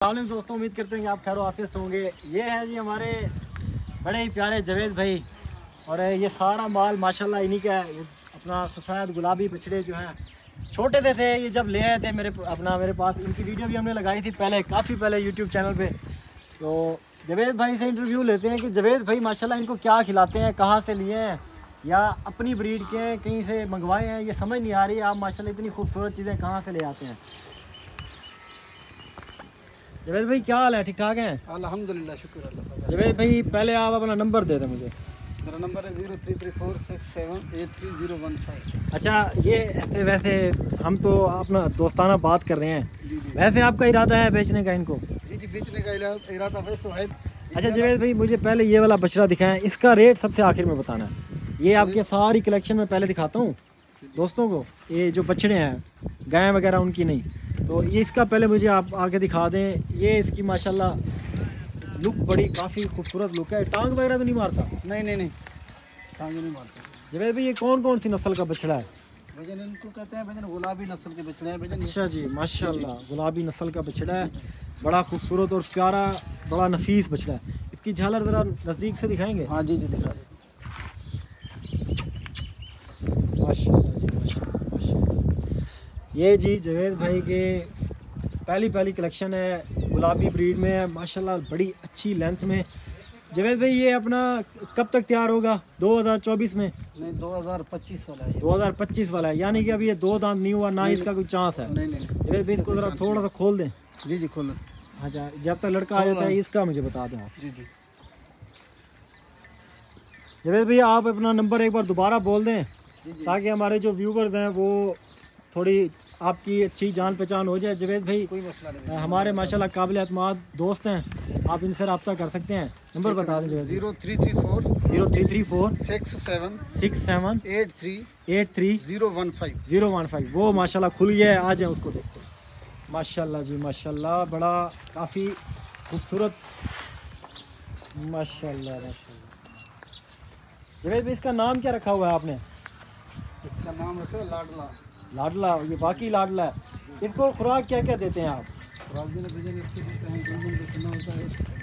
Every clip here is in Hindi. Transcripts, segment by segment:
दोस्तों, उम्मीद करते हैं कि आप खैर आफियत होंगे। ये है जी हमारे बड़े ही प्यारे जवेद भाई, और ये सारा माल माशाल्लाह इन्हीं का है। अपना सफ़ेद गुलाबी बछड़े जो हैं छोटे थे ये जब ले आए थे मेरे पास। इनकी वीडियो भी हमने लगाई थी पहले, काफ़ी पहले यूट्यूब चैनल पे। तो जवेद भाई से इंटरव्यू लेते हैं कि जवेद भाई माशाल्लाह इनको क्या खिलाते हैं, कहाँ से लिए हैं या अपनी ब्रीड के हैं, कहीं से मंगवाए हैं, ये समझ नहीं आ रही। आप माशाल्लाह इतनी खूबसूरत चीज़ें कहाँ से ले आते हैं। जवेद भाई क्या हाल है, ठीक ठाक हैं? अल्हम्दुलिल्लाह, शुक्र अल्लाह। जवेद भाई पहले आप अपना नंबर दे दें मुझे। मेरा नंबर है 0334678315। अच्छा, ये वैसे हम तो अपना दोस्ताना बात कर रहे हैं, वैसे आपका इरादा है बेचने का इनको? जी जी, बेचने का इरादा है सुहैब। अच्छा जवेद भाई, मुझे पहले ये वाला बछड़ा दिखाएं, इसका रेट सबसे आखिर में बताना है। ये आपके सारी कलेक्शन में पहले दिखाता हूँ दोस्तों को। ये जो बछड़े हैं गाय वगैरह उनकी नहीं, तो ये इसका पहले मुझे आप आगे दिखा दें। ये इसकी माशाल्लाह लुक बड़ी काफ़ी खूबसूरत लुक है। टांग वगैरह तो नहीं मारता? नहीं, टांग नहीं मारता। जवेद भाई ये कौन कौन सी नस्ल का बछड़ा है? भजन इनको कहते हैं, भजन गुलाबी नस्ल के बछड़े हैं भजन। अच्छा जी, माशाल्लाह गुलाबी नस्ल का बछड़ा है, बड़ा खूबसूरत और प्यारा, बड़ा नफीस बछड़ा है। इसकी झालर ज़रा नज़दीक से दिखाएंगे? हाँ जी दिखा दे। माशाल्लाह जी, माशाल्लाह। ये जी जवेद भाई के पहली कलेक्शन है, गुलाबी ब्रीड में है माशाल्लाह, बड़ी अच्छी लेंथ में। जवेद भाई ये अपना कब तक तैयार होगा? 2024 में? नहीं, 2025 वाला है। 2025 वाला है, यानी कि अभी ये 2 दांत नहीं हुआ, ना इसका कोई चांस है। नहीं। जवेद भाई इसको ज़रा थोड़ा सा खोल दें। जी खोल। अच्छा, जब तक लड़का आ जाता है इसका मुझे बता दें आप। जी जवेद भैया आप अपना नंबर एक बार दोबारा बोल दें ताकि हमारे जो व्यूवर्स हैं वो थोड़ी आपकी अच्छी जान पहचान हो जाए। जवेद भाई कोई मसला नहीं, हमारे माशाल्लाह काबिल एतमाद दोस्त हैं, आप इनसे रब्ता कर सकते हैं। नंबर बता दें जवेद। 0334 67 वो माशाल्लाह खुल गया है, आ जाए उसको देखते हैं। माशाल्लाह जी माशाल्लाह, बड़ा काफ़ी खूबसूरत माशाल्लाह। जवेद भाई इसका नाम क्या रखा हुआ है आपने? इसका नाम रखा लाडला। लाडला, ये बाकी लाडला है। इसको खुराक क्या क्या देते हैं आप?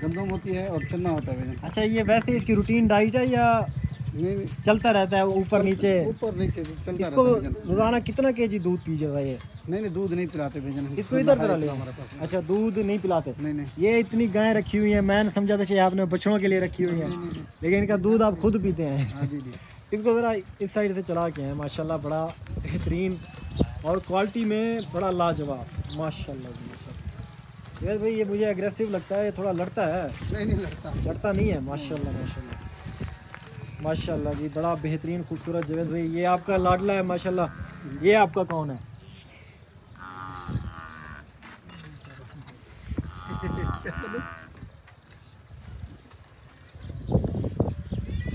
गंदम होती है और चना होता है। अच्छा, ये वैसे इसकी रूटीन डाइट है या नहीं चलता रहता है ऊपर नीचे चलता इसको रहता है? रोजाना कितना केजी दूध पी जाता है ये? नहीं, दूध नहीं पिलाते भैया। इसको इधर तरह ले। अच्छा, दूध नहीं पिलाते? नहीं। ये इतनी गायें रखी हुई हैं, मैंने समझा था शायद आपने बछड़ों के लिए रखी हुई हैं, लेकिन इनका दूध आप खुद पीते हैं। जी। इसको ज़रा इस साइड से चला के हैं, माशाल्लाह बड़ा बेहतरीन और क्वालिटी में बड़ा लाजवाब माशाल्लाह जी माशाल्लाह। जवेद भाई ये मुझे एग्रेसिव लगता है, थोड़ा लड़ता है? नहीं लड़ता नहीं है। माशाल्लाह माशाल्लाह जी, बड़ा बेहतरीन खूबसूरत जवेद भाई। ये आपका लाडला है माशाल्लाह। ये आपका कौन है?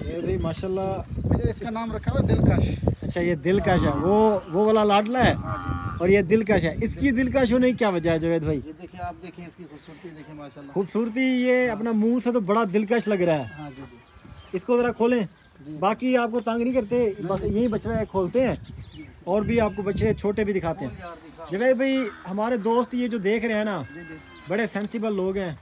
ये भाई माशाल्लाह, इसका नाम रखा हुआ दिलकश। अच्छा, ये दिलकश है, वो वाला लाडला है। और ये दिलकश है। इसकी दिलकश होने की क्या वजह है जवेद भाई? ये देखिए, आप देखिए इसकी खूबसूरती देखिए माशाल्लाह। खूबसूरती, ये अपना मुंह से तो बड़ा दिलकश लग रहा है। हाँ जी। इसको ज़रा खोलें। बाकी आपको तंग नहीं करते, बस यही बछड़ा खोलते हैं, और भी आपको बछड़े छोटे भी दिखाते हैं। जवेद भाई हमारे दोस्त ये जो देख रहे हैं ना, बड़े सेंसिबल लोग हैं।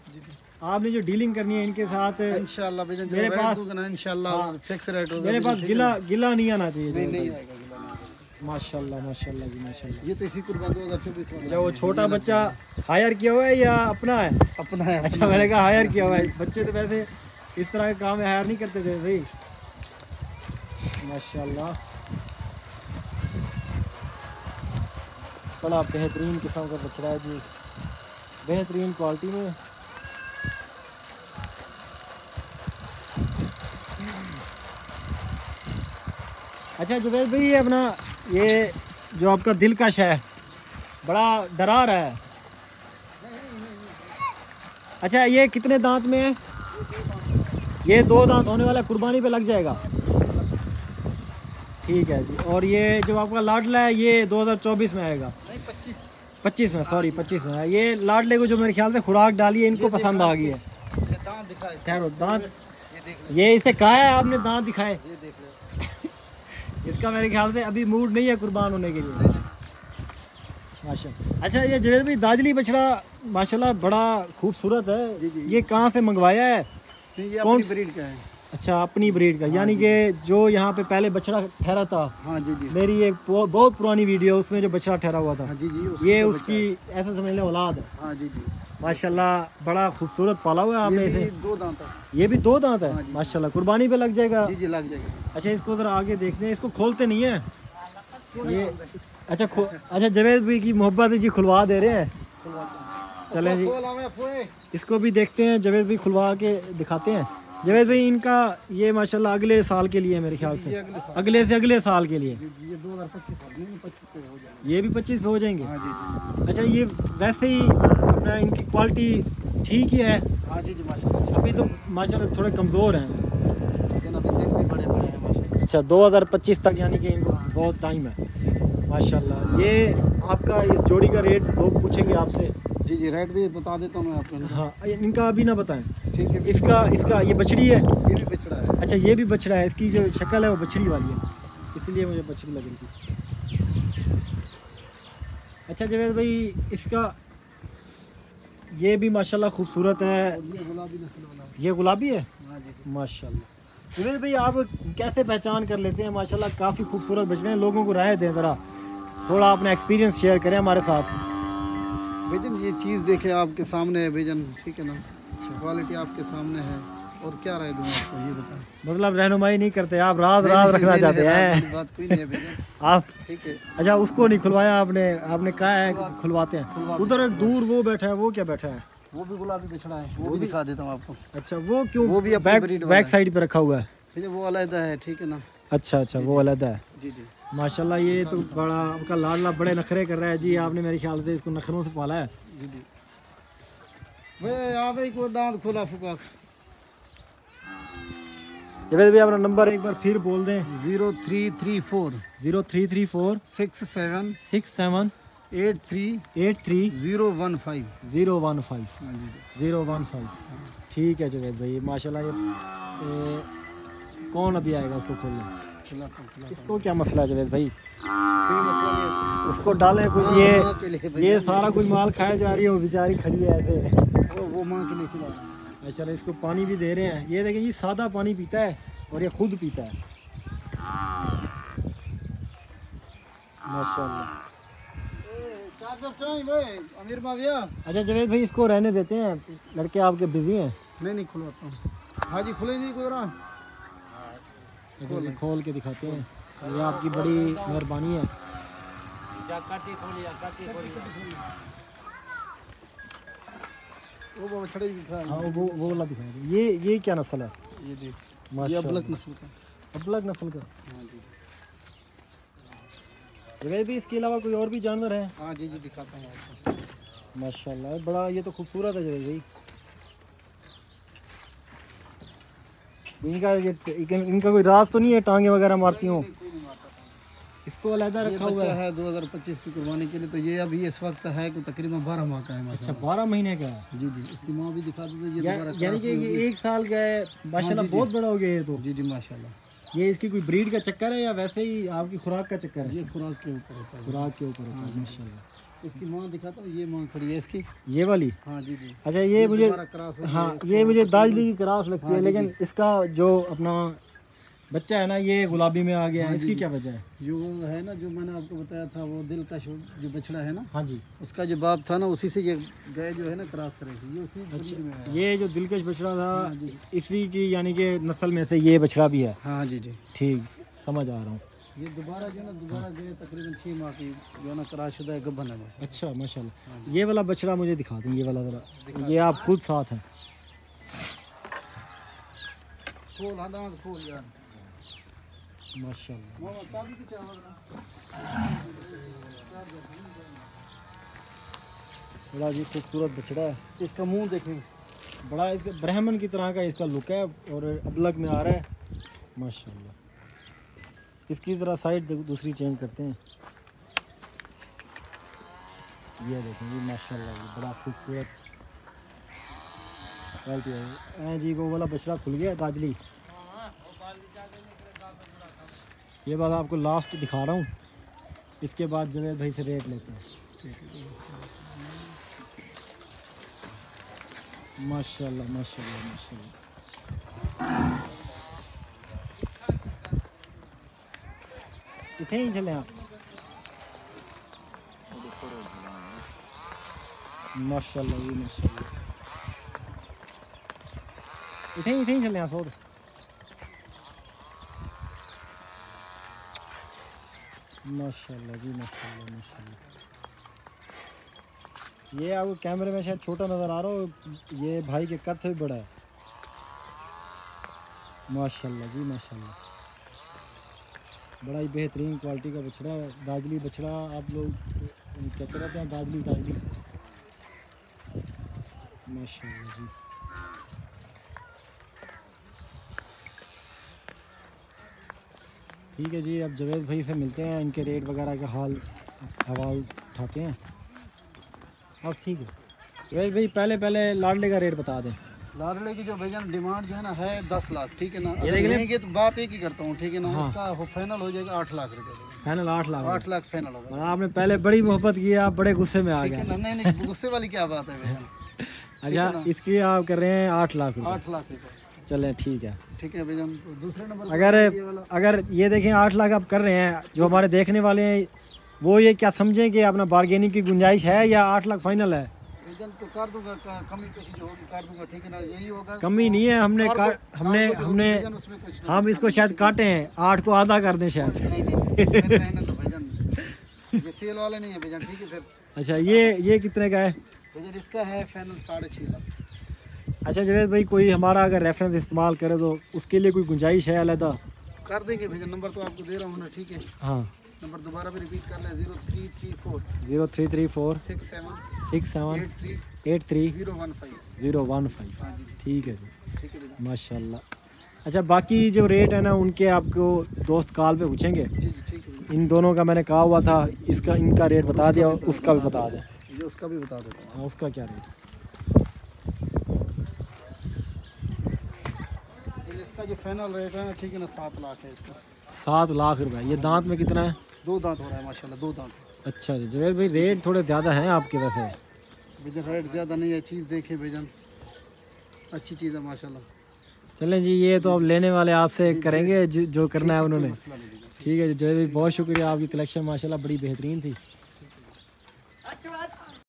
आपने जो डीलिंग करनी है इनके साथ इंशाल्लाह मेरे पास इंशाल्लाह फिक्स रेट होगा। मेरे पास गिला नहीं आना चाहिए। नहीं आएगा माशाल्लाह माशाल्लाह जी माशाल्लाह। ये तो इसी कुर्बान 2024 में। जो वो छोटा बच्चा हायर किया हुआ है या अपना है? अपना है। अच्छा, मैंने कहा हायर किया हुआ है। बच्चे तो वैसे इस तरह के काम हायर नहीं करते थे भाई। माशाल्लाह, बड़ा बेहतरीन किस्म का बछड़ा है जी, बेहतरीन क्वालिटी में। अच्छा जवेद भाई, ये अपना ये जो आपका दिलकश है बड़ा डरा रहा है। अच्छा, ये कितने दांत में है? ये 2 दांत होने वाला, कुर्बानी पे लग जाएगा। ठीक है जी। और ये जो आपका लाडला है ये 2024 में आएगा? नहीं, 25 में, सॉरी 25 में है। ये लाडले को जो मेरे ख्याल से खुराक डाली है, इनको पसंद आ गई है। ठहरो, दांत ये इसे कहा है आपने, दांत दिखाए? ये देख लो। इसका मेरे ख्याल से अभी मूड नहीं है कुर्बान होने के लिए। माशाल्लाह। अच्छा ये जवेद भाई दाजली बछड़ा माशाल्लाह बड़ा खूबसूरत जी, है, ये कहाँ से मंगवाया है? ये कौन अपनी ब्रीड का है। अच्छा अपनी ब्रीड का, यानी कि जो यहाँ पे पहले बछड़ा ठहरा था। हाँ जी जी। मेरी एक बहुत पुरानी वीडियो उसमें जो बछड़ा ठहरा हुआ था। हाँ जी जी। ये उसकी ऐसा समझ लो औलाद है। हाँ जी जी। माशाल्लाह बड़ा खूबसूरत पाला हुआ है आपने इसे। 2 दांत है। ये भी 2 दांत है। हाँ जी। माशाल्लाह कुर्बानी पे लग जाएगा। जी जी लग जाएगा। अच्छा इसको उधर आगे देखते हैं, इसको खोलते नहीं है ये। अच्छा अच्छा जवेद भाई की मोहब्बत जी खुलवा दे रहे हैं। चलें जी इसको भी देखते हैं, जवेद भाई खुलवा के दिखाते हैं। जवेद भाई इनका ये माशाल्लाह अगले साल के लिए मेरे ख्याल से अगले साल के लिए ये 2025 पे हो जाएगा। ये भी 25 पे हो जाएंगे। हाँ जी जी। अच्छा ये वैसे ही अपना इनकी क्वालिटी ठीक ही है। हाँ जी जी माशाल्लाह। अभी तो माशाल्लाह थोड़े कमज़ोर हैं, लेकिन अभी दिन भी बड़े बड़े हैं माशाल्लाह। अच्छा 2025 तक यानी कि इनको बहुत टाइम है माशाल्लाह। ये आपका इस जोड़ी का रेट लोग पूछेंगे आपसे। जी जी रेट भी बता देता हूँ मैं आपको। हाँ इनका अभी ना बताएं। ठीक है। इसका ये बछड़ी है। ये भी बछड़ा है। अच्छा ये भी बछड़ा है, इसकी जो शक्ल है वो बछड़ी वाली है, इसलिए मुझे बछड़ी लग रही थी। अच्छा जवेद भाई इसका ये भी माशाल्लाह खूबसूरत है। ये गुलाबी नस्ल वाला है। ये गुलाबी है। हाँ जी। माशाल्लाह। जवेद भाई आप कैसे पहचान कर लेते हैं? माशाल्लाह काफ़ी खूबसूरत बछड़े हैं, लोगों को राय दें ज़रा, थोड़ा अपना एक्सपीरियंस शेयर करें हमारे साथ। भाईजान ये चीज़ देखे आपके सामने है भाईजान, ठीक है ना। क्वालिटी आपके सामने है, और क्या राय दूँ आपको ये बताएं। मतलब रहनुमाई नहीं करते आप, राज रखना चाहते हैं। बात कोई नहीं है भाईजान। आप ठीक है। अच्छा उसको नहीं खुलवाया आपने कहा है खुलवाते हैं। उधर एक दूर वो बैठा है, वो क्या बैठा है? वो भी गुलाबी बछड़ा है, वो भी दिखा देता हूँ आपको। अच्छा वो क्यों? वो भी अपनी breed वाला बैक है। साइड पे रखा हुआ है। भैया वो अलग है, ठीक है ना। अच्छा वो अलग है। जी जी माशाल्लाह ये तो बड़ा आपका लाडला बड़े नखरे कर रहा है जी। आपने मेरे ख्याल से इसको नखरों से पाला है। जी जी। भाई आप एक और दांत खोला फुका। जवेद भाई अपना नंबर एक बार फिर बोल दें। 0334 0334 67 67 83 83 015। 015 हाँ जी 015। ठीक है जवेद भाई माशाल्लाह। ये कौन अभी आएगा उसको खोलने? इसको क्या मसला है जवेद भाई? कोई मसला नहीं है उसको डालें कुछ। माँ के लिए भैया। ये सारा कुछ माल खाया जा रही है, वो बेचारी खड़ी है ऐसे। वो माँ के लिए खिला। अच्छा इसको पानी भी दे रहे हैं। ये देखें ये सादा पानी पीता है और ये खुद पीता है माशाल्लाह। चार्जर चाहिए भाई अमीर माविया। अच्छा जवेद भाई इसको रहने देते हैं, लड़के आपके बिजी हैं। नहीं खुलवाता हूँ। हाँ जी खुले नहीं गुजरा। अच्छा जी खोल के दिखाते हैं, ये आपकी बड़ी मेहरबानी है। वो बछड़े भी दिखा। हाँ वो वाला दिखा दो। ये क्या नस्ल है? ये देख ये माशाल्लाह अबलक नस्ल का। अबलग नस्ल का। हाँ जी जवेद भाई इसके अलावा कोई और भी जानवर है? हाँ जी जी दिखाता हूँ आपको। माशाल्लाह बड़ा ये तो खूबसूरत है जवेद भाई। इनका कोई राज तो नहीं है टांगे वगैरह मारती हूँ? इसको अलहदा रखा हुआ है 2025 की कुर्बानी के लिए। तो ये अभी इस वक्त है कि तकरीबन 12 माह का है। अच्छा 12 महीने का है। जी जी इसकी माँ भी दिखा दो। ये यानी कि ये 1 साल का है। माशाल्लाह बहुत बड़ा हो गया ये तो। जी जी माशाल्लाह। ये इसकी कोई ब्रीड का चक्कर है या वैसे ही आपकी खुराक का चक्कर है? ये खुराक के ऊपर होता है। खुराक के ऊपर होता है माशाल्लाह। इसकी माँ दिखाता हूँ। ये माँ खड़ी है इसकी। ये वाली? हाँ जी जी। अच्छा ये मुझे हाँ ये मुझे दाजली की क्रॉस लगती है, लेकिन इसका जो अपना बच्चा है ना ये गुलाबी में आ गया है। इसकी क्या वजह है? जो है ना जो मैंने आपको बताया था वो दिलकश जो बछड़ा है ना। हाँ जी उसका जो बाप था ना उसी से ये गाय जो है ना क्रॉस करेगी। ये उसी अच्छा में है। ये जो दिलकश बछड़ा था इसी की यानी कि नस्ल में से ये बछड़ा भी है। हाँ जी जी ठीक समझ आ रहा हूँ। ये दोबारा गए तकरीबन 6 माह की जो है ना क्रॉसशुदा है गब्बन है। अच्छा माशाल्लाह। ये वाला बछड़ा मुझे दिखा दें, ये वाला ज़रा। ये आप खुद साथ हैं। खोल हाँ दांत खोल यार माशाल्लाह। मामा चाबी की चावल ना। बड़ा जी खूबसूरत बछड़ा है। इसका मुंह देखें। बड़ा इसका ब्राह्मण की तरह का इसका लुक है और अबलग में आ रहा है माशाल्लाह। इसकी ज़रा साइड दूसरी चेंज करते हैं। ये देखें ये माशाल्लाह ये बड़ा खूबसूरत क्वालिटी है। जी वो वाला बछड़ा खुल गया दाजली। ये बात आपको लास्ट दिखा रहा हूँ, इसके बाद जवेद भाई से रेट लेते हैं। माशाल्लाह माशाल्लाह माशाल्लाह। इतने ही चले आप? माशाल्लाह जी माशाल्लाह। इतने ही चले आप? माशाल्लाह जी माशाल्लाह माशाल्लाह। ये आपको कैमरे में शायद छोटा नज़र आ रहा हो, ये भाई के कद से भी बड़ा है। माशाल्लाह जी माशाल्लाह। बड़ा ही बेहतरीन क्वालिटी का बछड़ा है, दाजली बछड़ा आप लोग कहते रहते हैं, दाजली दाजली। माशाल्लाह जी। ठीक है जी, अब जवेद भाई से मिलते हैं, इनके रेट वगैरह का हाल हवाल उठाते हैं। बस ठीक है जवेद भाई, पहले लाडले का रेट बता दें। लाडले की जो भैया डिमांड जो है ना है 10 लाख, ठीक है ना। ये अगर लेंगे तो बात एक ही करता हूँ, ठीक है ना। हाँ। उसका फाइनल हो जाएगा 8 लाख रुपए। फाइनल 8 लाख? 8 लाख फाइनल होगा। आपने पहले बड़ी मोहब्बत की, आप बड़े गुस्से में आ ठीक गए। है ना। नहीं गुस्से वाली क्या बात है भैया। अच्छा, इसकी आप कर रहे हैं 8 लाख रुपए? 8 लाख रुपए। चलें ठीक है। ठीक है भैया। दूसरे नंबर अगर ये देखें 8 लाख आप कर रहे हैं, जो हमारे देखने वाले हैं वो ये क्या समझें कि अपना बार्गेनिंग की गुंजाइश है या 8 लाख फाइनल है? तो कर दूंगा, कमी पेशी जो होगी कर दूंगा, ठीक है ना। यही होगा, कमी नहीं है। हमने हम इसको शायद काटे हैं, 8 को आधा कर दें शायद। नहीं रहने दो भैया, ये सेल वाले नहीं है भैया, ठीक है फिर। अच्छा, ये कितने का है भैया? इसका है फाइनल 6.5 लाख। अच्छा जवेद भाई, कोई हमारा अगर रेफरेंस इस्तेमाल करे तो उसके लिए कोई गुंजाइश है अलग? कर देंगे भैया। नंबर तो आपको दे रहा हूँ ना, ठीक है। हाँ, नंबर दोबारा भी रिपीट कर लें। 0334 67 83 83 015। 015। हाँ जी, ठीक है जी, ठीक है भैया। माशाल्लाह। अच्छा, बाकी जो रेट है ना उनके आपको दोस्त कॉल पे पूछेंगे। जी जी ठीक है भैया। इन दोनों का मैंने कहा हुआ था, इनका रेट बता दिया, उसका भी बता दें। ये उसका भी बता देता हूँ। हाँ, उसका क्या रेट? इसका जो फाइनल रेट है, ठीक है ना, 7 लाख है इसका। 7 लाख रुपए। ये दांत में कितना है? 2 दांत हो रहा है माशाल्लाह, 2 दांत। अच्छा जी जवेद भाई, रेट थोड़े ज़्यादा हैं आपके वैसे? भैया रेट ज़्यादा नहीं है, चीज़ देखें भैया, अच्छी चीज़ है माशाल्लाह। चलें जी, ये तो अब लेने वाले आपसे करेंगे जो करना है उन्होंने। ठीक है जी जवेद भाई, बहुत शुक्रिया, आपकी कलेक्शन माशाल्लाह बड़ी बेहतरीन थी।